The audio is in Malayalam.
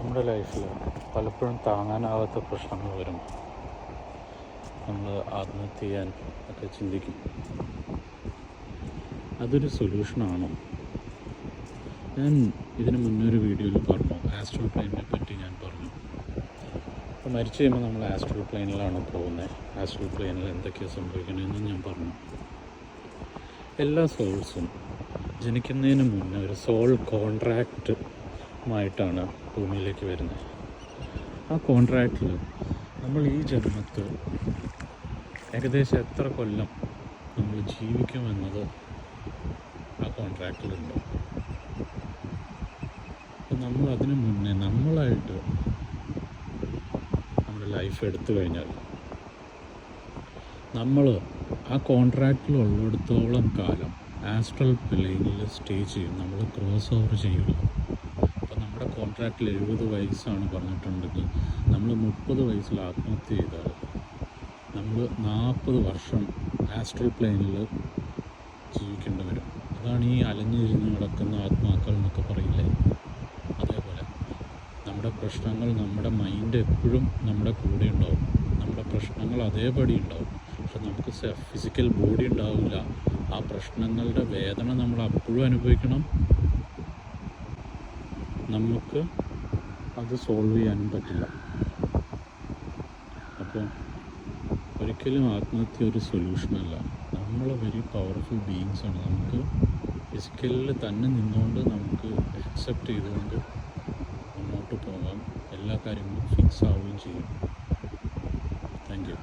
നമ്മുടെ ലൈഫിൽ പലപ്പോഴും താങ്ങാനാവാത്ത പ്രശ്നങ്ങൾ വരുമ്പോൾ നമ്മൾ ആത്മഹത്യ ചെയ്യാൻ ഒക്കെ ചിന്തിക്കും. അതൊരു സൊല്യൂഷനാണോ? ഞാൻ ഇതിന് മുന്നൊരു വീഡിയോയിൽ പറഞ്ഞു, ആസ്ട്രൽ പ്ലെയിനിനെ പറ്റി ഞാൻ പറഞ്ഞു. അപ്പോൾ മരിച്ചു കഴിയുമ്പോൾ നമ്മൾ ആസ്ട്രൽ പ്ലെയിനിലാണ് പോകുന്നത്. ആസ്ട്രൽ പ്ലെയിനിൽ എന്തൊക്കെയാണ് സംഭവിക്കണമെന്ന് ഞാൻ പറഞ്ഞു. എല്ലാ സോൾസും ജനിക്കുന്നതിന് മുന്നേ ഒരു സോൾ കോൺട്രാക്റ്റുമായിട്ടാണ് ഭൂമിയിലേക്ക് വരുന്നത്. ആ കോൺട്രാക്റ്റിൽ നമ്മൾ ഈ ജന്മത്ത് ഏകദേശം എത്ര കൊല്ലം നമ്മൾ ജീവിക്കുമെന്നത് ആ കോൺട്രാക്റ്റിലുണ്ട്. അപ്പം നമ്മൾ അതിനു മുന്നേ നമ്മളായിട്ട് നമ്മുടെ ലൈഫ് എടുത്തു കഴിഞ്ഞാൽ നമ്മൾ ആ കോൺട്രാക്റ്റിലുള്ളിടത്തോളം കാലം ആസ്ട്രൽ പ്ലെയിനിൽ സ്റ്റേ ചെയ്യും. നമ്മൾ ക്രോസ് ഓവർ ചെയ്യില്ല. അപ്പോൾ നമ്മുടെ കോൺട്രാക്റ്റിൽ 70 വയസ്സാണ് പറഞ്ഞിട്ടുണ്ടെങ്കിൽ നമ്മൾ 30 വയസ്സിൽ ആത്മഹത്യ ചെയ്താൽ നമ്മൾ 40 വർഷം ആസ്ട്രൽ പ്ലെയിനിൽ ജീവിക്കേണ്ടി വരും. അതാണ് ഈ അലഞ്ഞിരിഞ്ഞ് കിടക്കുന്ന ആത്മാക്കൾ എന്നൊക്കെ പറയില്ലേ. അതേപോലെ നമ്മുടെ പ്രശ്നങ്ങൾ, നമ്മുടെ മൈൻഡ് എപ്പോഴും നമ്മുടെ കൂടെ ഉണ്ടാവും. നമ്മുടെ പ്രശ്നങ്ങൾ അതേപടി ഉണ്ടാവും. പക്ഷെ നമുക്ക് ഫിസിക്കൽ ബോഡി ഉണ്ടാവില്ല. ആ പ്രശ്നങ്ങളുടെ വേദന നമ്മൾ അപ്പോഴും അനുഭവിക്കണം. നമുക്ക് അത് സോൾവ് ചെയ്യാനും പറ്റില്ല. അപ്പോൾ ഒരിക്കലും ആത്മഹത്യ ഒരു സൊല്യൂഷനല്ല. നമ്മൾ വെരി പവർഫുൾ ബീയിങ്സാണ്. നമുക്ക് ഫിസിക്കലിൽ തന്നെ നിന്നുകൊണ്ട് നമുക്ക് അക്സെപ്റ്റ് ചെയ്തുകൊണ്ട് മുന്നോട്ട് പോകാം. എല്ലാ കാര്യങ്ങളും ഫിക്സ് ആവുകയും ചെയ്യും. Thank you.